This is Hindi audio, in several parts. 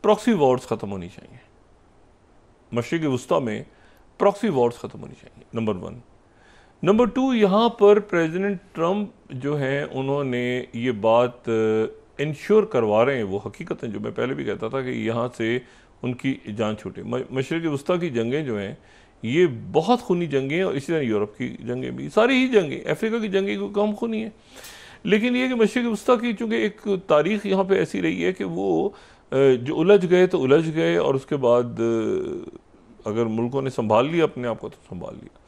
प्रॉक्सी वॉर्स ख़त्म होनी चाहिए, मशरिक़ वुस्ता में प्रॉक्सी वॉर्स ख़त्म होनी चाहिए, नंबर 1। नंबर 2, यहाँ पर प्रेसिडेंट ट्रंप जो हैं उन्होंने ये बात इंश्योर करवा रहे हैं, वो हकीकत जो मैं पहले भी कहता था कि यहाँ से उनकी जान छूटे। मशरिक़ वुस्ता की जंगें जो हैं ये बहुत खूनी जंगें हैं, और इसी तरह यूरोप की जंगें भी, सारी ही जंगें, अफ्रीका की जंगें कोई कम खूनी है। लेकिन ये कि मशरिक़ वुस्ता की चूँकि एक तारीख़ यहाँ पे ऐसी रही है कि वो जो उलझ गए तो उलझ गए, और उसके बाद अगर मुल्कों ने संभाल लिया अपने आप को तो संभाल लिया।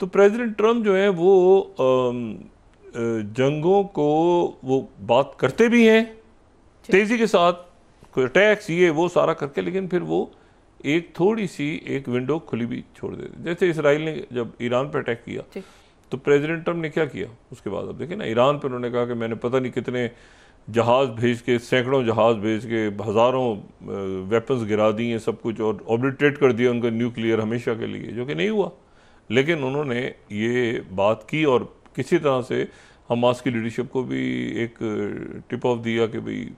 तो प्रेसिडेंट ट्रंप जो है वो जंगों को वो बात करते भी हैं तेज़ी के साथ, कोई अटैक्स ये वो सारा करके, लेकिन फिर वो एक थोड़ी सी एक विंडो खुली भी छोड़ देते। जैसे इसराइल ने जब ईरान पर अटैक किया तो प्रेसिडेंट ट्रंप ने क्या किया उसके बाद, अब देखिए ना, ईरान पर उन्होंने कहा कि मैंने पता नहीं कितने जहाज़ भेज के, सैकड़ों जहाज़ भेज के हज़ारों वेपन्स गिरा दिए सब कुछ, और ऑब्लिटरेट कर दिया उनका न्यूक्लियर हमेशा के लिए, जो कि नहीं हुआ। लेकिन उन्होंने ये बात की और किसी तरह से हमास की लीडरशिप को भी एक टिप ऑफ दिया कि भाई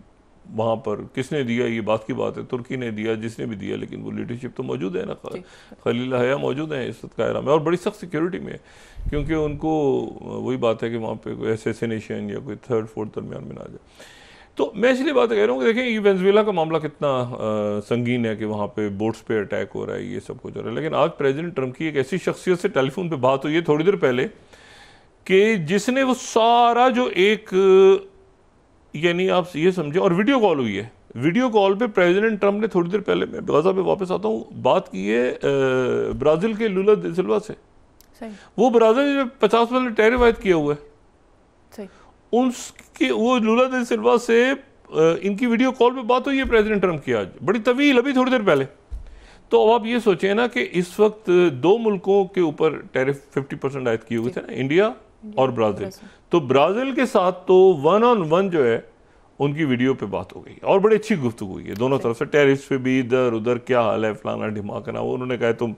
वहाँ पर किसने दिया, ये बात की बात है, तुर्की ने दिया, जिसने भी दिया, लेकिन वो लीडरशिप तो मौजूद है ना, खलील हया मौजूद है इस कायरा में, और बड़ी सख्त सिक्योरिटी में है, क्योंकि उनको वही बात है कि वहाँ पे कोई एसेसिनेशन या कोई थर्ड फोर्थ दरमियान में ना आ जाए। तो मैं इसलिए बात कह रहा हूँ कि देखें ये वेनेजुएला का मामला कितना संगीन है कि वहाँ पे बोट्स पे अटैक हो रहा है, ये सब कुछ हो रहा है। लेकिन आज प्रेसिडेंट ट्रंप की एक ऐसी शख्सियत से टेलीफोन पे बात हुई है थोड़ी देर पहले कि जिसने वो सारा जो एक, यानी आप ये समझे, और वीडियो कॉल हुई है, वीडियो कॉल पे प्रेसिडेंट ट्रंप ने थोड़ी देर पहले, मैं गाजा पे वापस आता हूँ, बात की है ब्राज़ील के लूला दा सिल्वा से। वो ब्राज़ील में 50% टैरिफ आयद किया हुआ है, उसकी वो लूला दा सिल्वा से इनकी वीडियो कॉल पे बात हुई है प्रेसिडेंट ट्रंप की आज, बड़ी तवील, अभी थोड़ी देर पहले। तो अब आप ये सोचें ना कि इस वक्त 2 मुल्कों के ऊपर टैरिफ 50% आयद किए हुए थे ना, इंडिया और ब्राज़ील। तो ब्राज़ील के साथ तो 1-on-1 जो है उनकी वीडियो पे बात हो गई, और बड़ी अच्छी गुफ्तगू हुई है दोनों तरफ से, टैरिफ्स पे भी, इधर उधर क्या हाल है, फलाना ढिमाकना। वो उन्होंने कहा तुम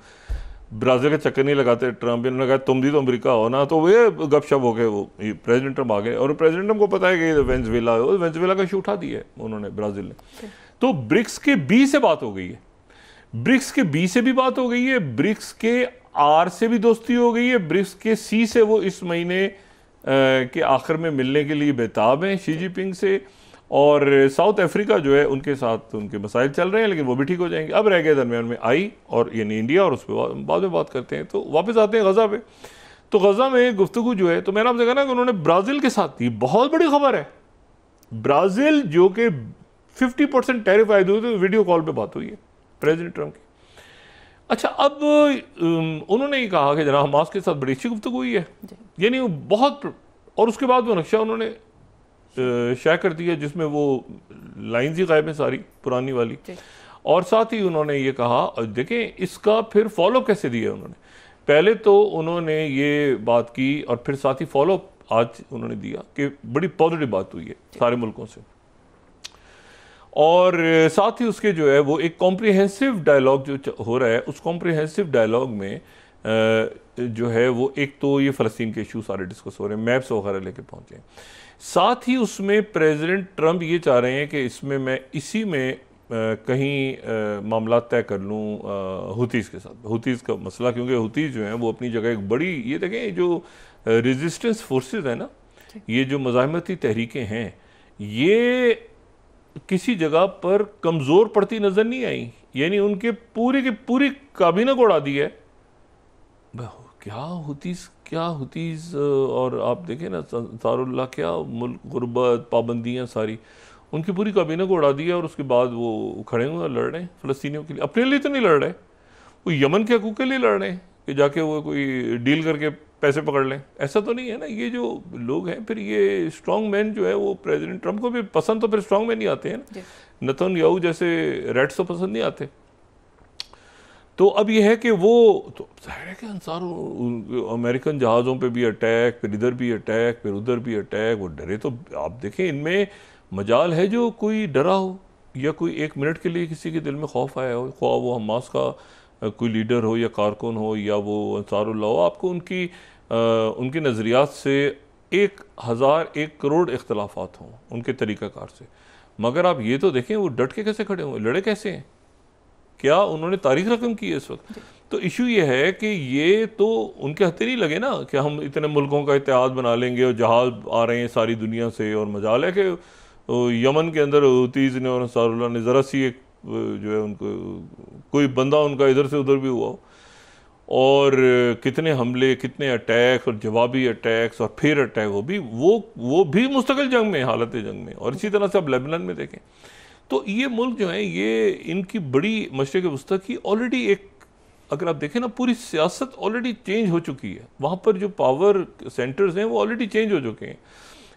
ब्राज़ील का चक्कर नहीं लगाते ट्रंप, इन्होंने कहा तुम भी तो अमेरिका हो ना, तो वे गपशप हो गए, वो प्रेसिडेंट ट्रंप आ गए, और प्रेसिडेंट ट्रंप को पता है कि वेनेजुएला है, वेनेजुएला का इशू उठा दिया है उन्होंने, ब्राज़ील ने। तो ब्रिक्स के बी से बात हो गई है, ब्रिक्स के बी से भी बात हो गई है, ब्रिक्स के आर से भी दोस्ती हो गई है, ब्रिक्स के सी से वो इस महीने के आखिर में मिलने के लिए बेताब हैं शी जिनपिंग से, और साउथ अफ्रीका जो है उनके साथ उनके मसाइल चल रहे हैं, लेकिन वो भी ठीक हो जाएंगे। अब रह गए दरमियान में आई और यानी इंडिया, और उस पर बाद में बात करते हैं। तो वापस आते हैं गज़ा पे। तो गज़ा में गुफ्तगू जो है, तो मैंने आपसे कहा ना कि उन्होंने ब्राज़ील के साथ, ये बहुत बड़ी खबर है, ब्राज़ील जो कि 50% टैरिफ आयद हुए थे, वीडियो कॉल पर बात हुई है प्रेसिडेंट ट्रंप की। अच्छा, अब उन्होंने ये कहा कि जनाब हमास के साथ बड़ी अच्छी गुफ्तगू हुई है, यानी वो बहुत, और उसके बाद वो नक्शा उन्होंने शेयर कर दिया जिसमें वो लाइन्स ही गायब है सारी पुरानी वाली, और साथ ही उन्होंने ये कहा, देखें इसका फिर फॉलो कैसे दिया उन्होंने, पहले तो उन्होंने ये बात की और फिर साथ ही फॉलो आज उन्होंने दिया कि बड़ी पॉजिटिव बात हुई है सारे मुल्कों से, और साथ ही उसके जो है वो एक कॉम्प्रिहेंसिव डायलॉग जो हो रहा है, उस कॉम्प्रिहेंसिव डायलॉग में जो है वो एक तो ये फ़लस्तीन के इशू सारे डिस्कस हो रहे हैं, मैप्स वगैरह लेके पहुँचे, साथ ही उसमें प्रेसिडेंट ट्रंप ये चाह रहे हैं कि इसमें मैं इसी में कहीं मामला तय कर लूँ हुतीज़ के साथ, हुतीज़ का मसला, क्योंकि हुतीज़ जो हैं वो अपनी जगह एक बड़ी, ये देखें जो रेजिस्टेंस फोर्सेस है ना, ये जो मज़ाहमती तहरीकें हैं, ये किसी जगह पर कमज़ोर पड़ती नज़र नहीं आई, यानी उनके पूरी की पूरी काबीना को उड़ा दी है। क्या हुतीज़ और आप देखें ना अंसारुल्लाह, क्या मुल्क गुर्बत, पाबंदियाँ सारी, उनकी पूरी काबीना को उड़ा दिया, और उसके बाद वो खड़े हुए लड़ रहे हैं फ़लस्तीनियों के लिए, अपने लिए तो नहीं लड़ रहे, वो यमन के हकूक़ के लिए लड़ रहे हैं कि जाके वो कोई डील करके पैसे पकड़ लें, ऐसा तो नहीं है ना। ये जो लोग हैं, फिर ये स्ट्रॉन्ग मैन जो है वो प्रेसिडेंट ट्रंप को भी पसंद, तो फिर स्ट्रॉन्ग मैन ही आते हैं ना, नेतन्याहू जैसे रेड्स तो पसंद नहीं आते। तो अब ये है कि वो तो जाहिर है कि अंसार अमेरिकन जहाज़ों पे भी अटैक, फिर इधर भी अटैक, फिर उधर भी अटैक, वो डरे तो आप देखें इनमें मजाल है जो कोई डरा हो या कोई एक मिनट के लिए किसी के दिल में खौफ आया हो, ख्वाह वो हमास का कोई लीडर हो या कारकुन हो या वो अंसारुल्लाह हो, आपको उनकी नज़रियात से 1001 करोड़ इख्तलाफात हों उनके तरीक़ाकार से, मगर आप ये तो देखें वो डट के कैसे खड़े हुए, लड़े कैसे हैं, क्या उन्होंने तारीख रकम की है इस वक्त। तो इशू ये है कि ये तो उनके हथे नहीं लगे ना कि हम इतने मुल्कों का इत्तेहाद बना लेंगे और जहाज आ रहे हैं सारी दुनिया से, और मजाल है कि यमन के अंदर हूतीज़ ने और अंसारुल्लाह ने ज़रा सी एक जो है उनको कोई बंदा उनका इधर से उधर भी हुआ हो, और कितने हमले, कितने अटैक्स और जवाबी अटैक्स और फिर अटैक, वो भी मुस्तकिल जंग में, हालत जंग में। और इसी तरह से आप लेबनान में देखें तो ये मुल्क जो है ये इनकी बड़ी मशरिक़ वस्ता की ऑलरेडी एक, अगर आप देखें ना पूरी सियासत ऑलरेडी चेंज हो चुकी है, वहाँ पर जो पावर सेंटर्स हैं वो ऑलरेडी चेंज हो चुके हैं।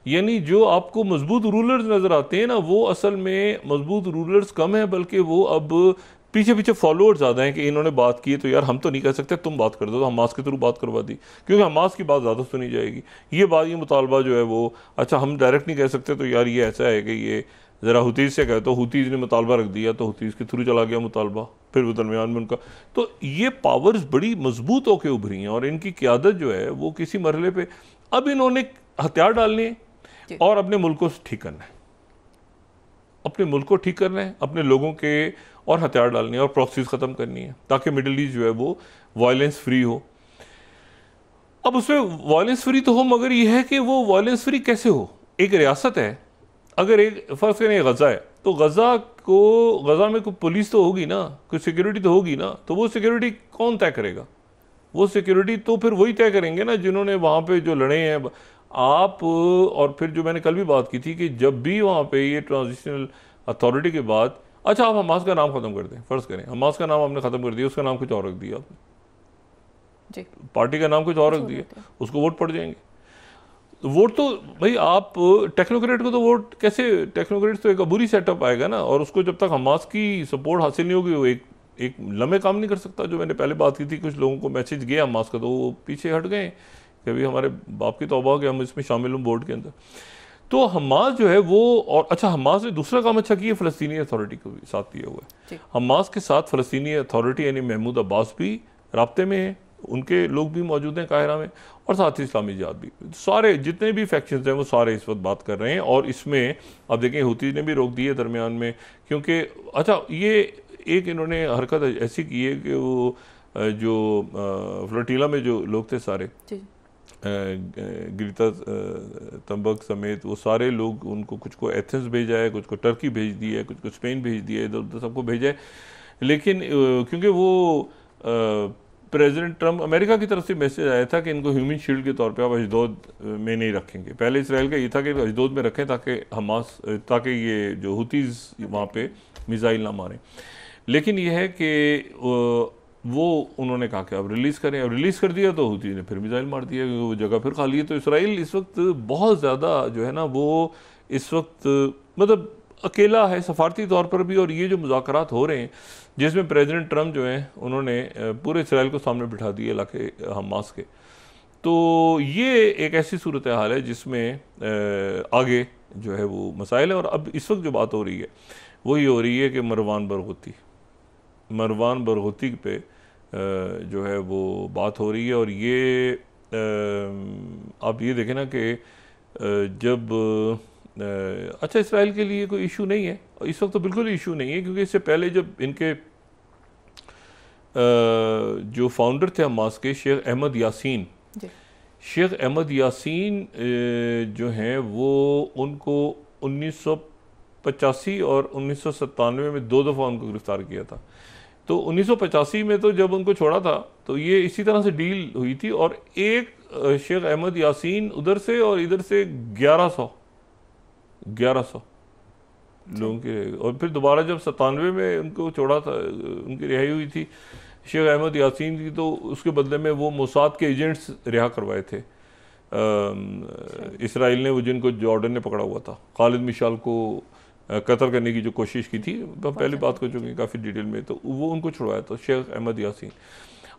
यानी जो आपको मजबूत रूलर्स नज़र आते हैं ना, वो असल में मजबूत रूलर्स कम है, बल्कि वो अब पीछे पीछे फॉलोअर्स ज़्यादा हैं कि इन्होंने बात की है तो यार हम तो नहीं कर सकते, तुम बात कर दो, तो हमास के थ्रू बात करवा दी, क्योंकि हमास की बात ज़्यादा सुनी जाएगी। ये मुतालबा जो है वो, अच्छा हम डायरेक्ट नहीं कह सकते तो यार ये ऐसा है कि ये ज़रा हुतीज़ से कहे, तो हुतीज़ ने मुतालबा रख दिया तो हुतीज़ के थ्रू चला गया मुतालबा, फिर वो दरमियान में उनका। तो ये पावर्स बड़ी मजबूत होकर उभरी हैं और इनकी क़यादत जो है वो किसी मरहले पे अब इन्होंने हथियार डालने हैं और अपने मुल्क को ठीक करना है, अपने मुल्क को ठीक करना है, अपने लोगों के और हथियार डालने हैं और प्रॉक्सीज ख़त्म करनी है, ताकि मिडल ईस्ट जो है वो वायलेंस फ्री हो। अब उसमें वायलेंस फ्री तो हो, मगर ये है कि वो वायलेंस फ्री कैसे हो। एक रियासत है, अगर एक फ़र्ज़ करें गज़ा है, तो गज़ा में कोई पुलिस तो होगी ना, कोई सिक्योरिटी तो होगी ना, तो वो सिक्योरिटी कौन तय करेगा? वो सिक्योरिटी तो फिर वही तय करेंगे ना जिन्होंने वहाँ पे जो लड़े हैं आप। और फिर जो मैंने कल भी बात की थी कि जब भी वहाँ पे ये ट्रांजिशनल अथॉरिटी के बाद, अच्छा आप हमास का नाम ख़त्म कर दें, फ़र्ज़ करें हमास का नाम आपने ख़त्म कर दिया, उसका नाम कुछ और रख दिया आपने, पार्टी का नाम कुछ और रख दिया, उसको वोट पड़ जाएंगे। वोट तो भाई आप टेक्नोक्रेट को तो वोट कैसे, टेक्नोक्रेट तो एक अबूरी सेटअप आएगा ना, और उसको जब तक हमास की सपोर्ट हासिल नहीं होगी वो एक लम्बे काम नहीं कर सकता। जो मैंने पहले बात की थी, कुछ लोगों को मैसेज गया हमास का तो वो पीछे हट गए कि भाई हमारे बाप की तौबा कि हम इसमें शामिल हों बोर्ड के अंदर। तो हमास जो है वो, और अच्छा हमास ने दूसरा काम अच्छा किया, फ़लस्तीनी अथॉरिटी को भी साथ दिया हुआ है। हमास के साथ फ़लस्तीनी अथॉरिटी यानी महमूद अब्बास भी राब्ते में है, उनके लोग भी मौजूद हैं काहिरा में, और साथ ही इस्लामी जिहाद भी, सारे जितने भी फैक्शंस हैं वो सारे इस वक्त बात कर रहे हैं। और इसमें अब देखें हुती ने भी रोक दी है दरमियान में, क्योंकि अच्छा ये एक इन्होंने हरकत ऐसी की है कि वो जो फ्लोटीला में जो लोग थे सारे, ग्रीता थनबर्ग समेत वो सारे लोग, उनको कुछ को एथेंस भेजा है, कुछ को टर्की भेज दिया है, कुछ को स्पेन भेज दिया है, इधर उधर सबको भेजा है। लेकिन क्योंकि वो प्रेसिडेंट ट्रम्प अमेरिका की तरफ से मैसेज आया था कि इनको ह्यूमन शील्ड के तौर पे आप अशदोद में नहीं रखेंगे। पहले इसराइल का ये था कि अशदोद में रखें ताकि ये जो हुतीज़ वहाँ पे मिसाइल ना मारें। लेकिन ये है कि वो उन्होंने कहा कि अब रिलीज़ करें, अब रिलीज़ कर दिया तो हुती ने फिर मिसाइल मार दिया, क्योंकि वो जगह फिर खाली है। तो इसराइल इस वक्त बहुत ज़्यादा जो है ना वो इस वक्त मतलब अकेला है सफारती तौर पर भी। और ये जो मुज़ाकरात हो रहे हैं जिसमें प्रेसिडेंट ट्रम्प जो हैं उन्होंने पूरे इसराइल को सामने बिठा दिए इलाके हमास के, तो ये एक ऐसी सूरत हाल है जिसमें आगे जो है वो मसाइल है। और अब इस वक्त जो बात हो रही है वो ये हो रही है कि मरवान बरगुती पे जो है वो बात हो रही है। और ये आप ये देखें ना कि जब अच्छा इसराइल के लिए कोई इशू नहीं है इस वक्त, तो बिल्कुल इशू नहीं है, क्योंकि इससे पहले जब इनके जो फाउंडर थे हमास के शेख अहमद यासीन जो हैं वो, उनको 1985 और 1997 में 2 दफ़ा उनको गिरफ्तार किया था। तो 1985 में तो जब उनको छोड़ा था तो ये इसी तरह से डील हुई थी, और एक शेख अहमद यासीन उधर से और इधर से 1100 लोगों के, और फिर दोबारा जब 97 में उनको छोड़ा था, उनकी रिहाई हुई थी शेख अहमद यासीन की, तो उसके बदले में वो मोसाद के एजेंट्स रिहा करवाए थे इसराइल ने, वो जिनको जॉर्डन ने पकड़ा हुआ था, खालिद मिशाल को कत्ल करने की जो कोशिश की थी, हम पहले बात कर चुके हैं काफ़ी डिटेल में, तो वो उनको छुड़वाया था शेख अहमद यासीन।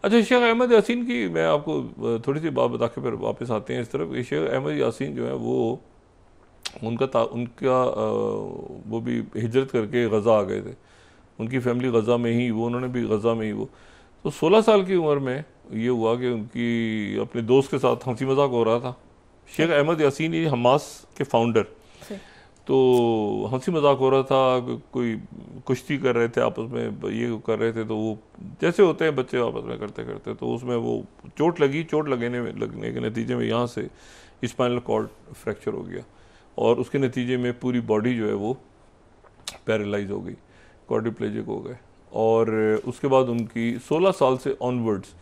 अच्छा शेख अहमद यासीन की मैं आपको थोड़ी सी बात बता के फिर वापस आते हैं इस तरफ। शेख अहमद यासीन जो है वो उनका वो भी हिजरत करके गज़ा आ गए थे, उनकी फैमिली गज़ा में ही, वो उन्होंने भी गज़ा में ही वो, तो 16 साल की उम्र में ये हुआ कि उनकी अपने दोस्त के साथ हंसी मजाक हो रहा था। शेख अहमद यासीन ये हमास के फाउंडर, तो हंसी मजाक हो रहा था, कोई कुश्ती कर रहे थे आपस में, ये कर रहे थे, तो वो जैसे होते हैं बच्चे आपस में करते करते, तो उसमें वो चोट लगने के नतीजे में यहाँ से स्पाइनल कॉर्ड फ्रैक्चर हो गया और उसके नतीजे में पूरी बॉडी जो है वो पैरालाइज हो गई, क्वाड्रिप्लेजिक हो गए। और उसके बाद उनकी 16 साल से ऑनवर्ड्स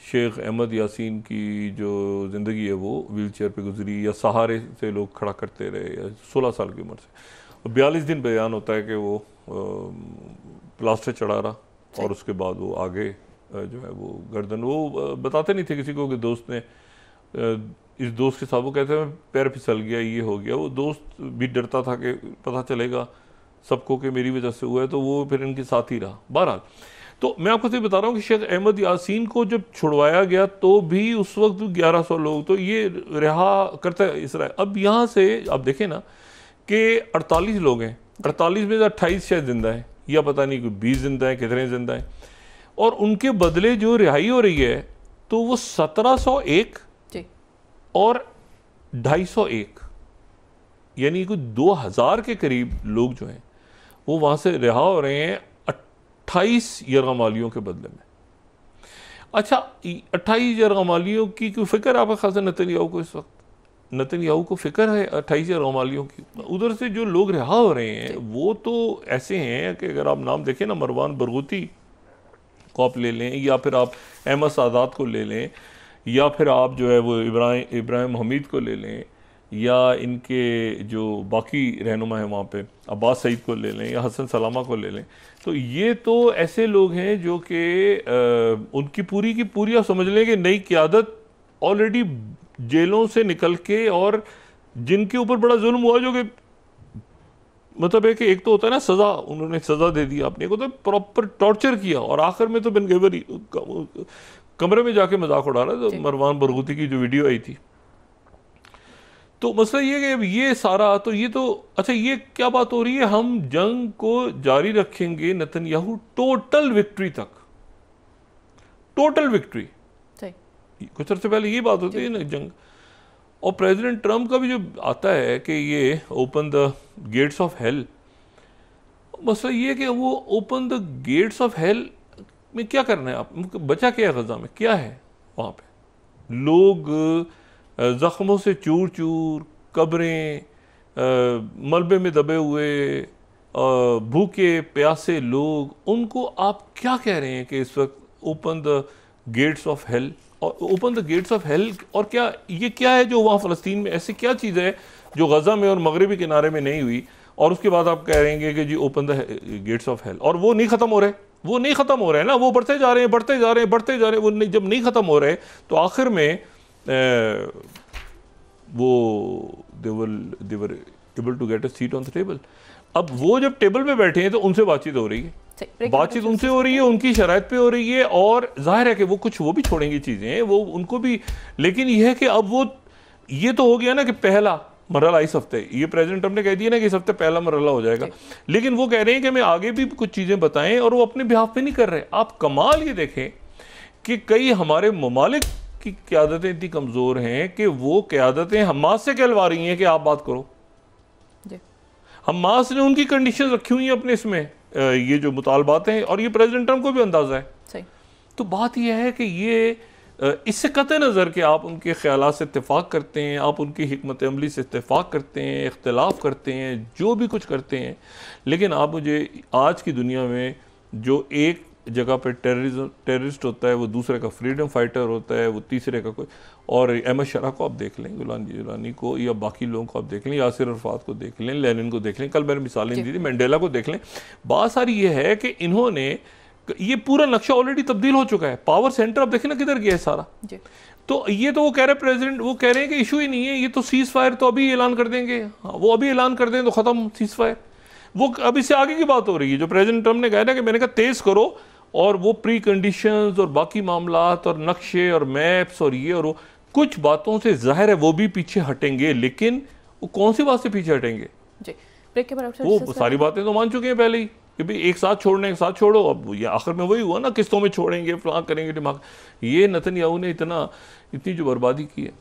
शेख अहमद यासीन की जो ज़िंदगी है वो व्हील चेयर पर गुजरी या सहारे से लोग खड़ा करते रहे, या 16 साल की उम्र से। 42 दिन बयान होता है कि वो प्लास्टर चढ़ा रहा और उसके बाद वो आगे जो है वो गर्दन, वो बताते नहीं थे किसी को कि दोस्त ने इस दोस्त के साथ, वो कहते हैं पैर फिसल गया, ये हो गया। वो दोस्त भी डरता था कि पता चलेगा सबको कि मेरी वजह से हुआ है, तो वो फिर इनके साथ ही रहा। बहरहाल, तो मैं आपको तो बता रहा हूँ कि शेख अहमद यासीन को जब छुड़वाया गया तो भी उस वक्त 1100 लोग तो ये रिहा करता इसराइल। अब यहाँ से आप देखें ना कि 48 लोग हैं, 48 में से 28 शायद जिंदा है, या पता नहीं कोई 20 जिंदा है, कितने जिंदा हैं, और उनके बदले जो रिहाई हो रही है तो वो 1701 और 251, यानी कोई 2000 के करीब लोग जो हैं वो वहाँ से रिहा हो रहे हैं 28 यरगमालियों के बदले में। अच्छा, 28 यरगमालियों की कोई फिक्र आपका खासा नेतन्याहू को इस वक्त? नेतन्याहू को फिक्र है 28 यरगमालियों की? उधर से जो लोग रिहा हो रहे हैं वो तो ऐसे हैं कि अगर आप नाम देखें ना, मरवान बरगूती को आप ले लें, या फिर आप अहमद सादात को ले लें, या फिर आप जो है वो इब्राहिम हमीद को ले लें, या इनके जो बाकी रहनुमा हैं वहाँ पे अब्बास सईद को ले लें, या हसन सलामा को ले लें, तो ये तो ऐसे लोग हैं जो कि उनकी पूरी की पूरी आप समझ लें कि नई क़यादत ऑलरेडी जेलों से निकल के, और जिनके ऊपर बड़ा जुल्म हुआ, जो कि मतलब है कि एक तो होता है ना सज़ा, उन्होंने सज़ा दे दी आपने को, तो प्रॉपर टॉर्चर किया, और आखिर में तो बिन गेवर कमरे में जाके मजाक उड़ा रहा, तो मरवान बरगूती की जो वीडियो आई थी। तो मसला ये है कि ये सारा तो ये तो अच्छा, ये क्या बात हो रही है, हम जंग को जारी रखेंगे नेतन्याहू टोटल विक्ट्री तक, टोटल विक्ट्री। कुछ अर्से पहले ये बात होती है ना जंग, और प्रेसिडेंट ट्रम्प का भी जो आता है कि ये open the gates of hello, मसला ये है कि वो open the gates of hello में क्या करना है, आप बचा क्या है गजा में, क्या है वहाँ पे? लोग ज़ख्मों से चूर चूर, कब्रें, मलबे में दबे हुए, भूखे प्यासे लोग, उनको आप क्या कह रहे हैं कि इस वक्त open the gates of hell? और open the gates of hell, और क्या ये क्या है जो वहाँ फ़लस्तीन में, ऐसी क्या चीज़ है जो गज़ा में और मगरबी किनारे में नहीं हुई, और उसके बाद आप कह रहे हैं कि जी open the gates of hell, और वो नहीं ख़त्म हो रहे, वो नहीं ख़त्म हो रहे हैं ना, वो बढ़ते जा रहे हैं, बढ़ते जा रहे हैं, बढ़ते जा रहे हैं। वो जब नहीं ख़त्म हो रहे तो आखिर में वो they were able to get a seat on the table. अब वो जब टेबल पे बैठे हैं तो उनसे बातचीत हो रही है, बातचीत उनसे हो रही है, उनकी शराइत पे हो रही है, और जाहिर है कि वो कुछ वो भी छोड़ेंगी चीज़ें, वो उनको भी, लेकिन यह है कि अब वो ये तो हो गया ना कि पहला मरहला इस हफ्ते, ये प्रेसिडेंट ट्रम्प ने कह दिया ना कि इस हफ्ते पहला मरहला हो जाएगा, लेकिन वो कह रहे हैं कि हमें आगे भी कुछ चीज़ें बताएं, और वो अपने बिहाफ पे नहीं कर रहे। आप कमाल ये देखें कि कई हमारे ममालिक की क़यादतें इतनी कमज़ोर हैं कि वो क़यादतें हमास से कहलवा रही हैं कि आप बात करो। हमास ने उनकी कंडीशन रखी हुई हैं अपने इसमें, ये जो मुतालबात हैं, और ये प्रेसिडेंट ट्रम्प को भी अंदाज़ा है। सही। तो बात यह है कि ये इससे कतई नज़र कि आप उनके ख्यालात से इत्तेफाक करते हैं, आप उनकी हिकमत अमली से इत्तेफाक करते हैं, इख्तिलाफ करते हैं, जो भी कुछ करते हैं, लेकिन आप मुझे आज की दुनिया में जो एक जगह पे टेररिस्ट होता है, वो दूसरे का फ्रीडम फाइटर होता है, वो तीसरे का कोई, और अहमद शरा को आप देख लें, गुलाम जिलानी को, या बाकी लोगों को आप देख लें, यासिर अरफात को देख लें, लेनिन को देख लें, कल मैंने मिसालें दी थी, मंडेला को देख लें। बात सारी ये है कि इन्होंने, ये पूरा नक्शा ऑलरेडी तब्दील हो चुका है। पावर सेंटर आप देखें ना किधर गया है सारा। तो ये तो वो कह रहे हैं प्रेसिडेंट, वो कह रहे हैं कि इशू ही नहीं है, ये तो सीज फायर तो अभी ऐलान कर देंगे। हाँ, वो अभी ऐलान कर दें तो ख़त्म सीज फायर। वो अब इससे आगे की बात हो रही है, जो प्रेसिडेंट ट्रम्प ने कहा ना कि मैंने कहा तेज़ करो, और वो प्री कंडीशंस और बाकी मामलात और नक्शे और मैप्स और ये और वो, कुछ बातों से जाहिर है वो भी पीछे हटेंगे, लेकिन वो कौन सी बात से पीछे हटेंगे? वो सारी बातें तो मान चुके हैं पहले ही कि भाई एक साथ छोड़ने, एक साथ छोड़ो। अब ये आखिर में वही हुआ ना, किस्तों में छोड़ेंगे, फलां करेंगे, दिमाग। ये नेतन्याहू ने इतनी जो बर्बादी की है।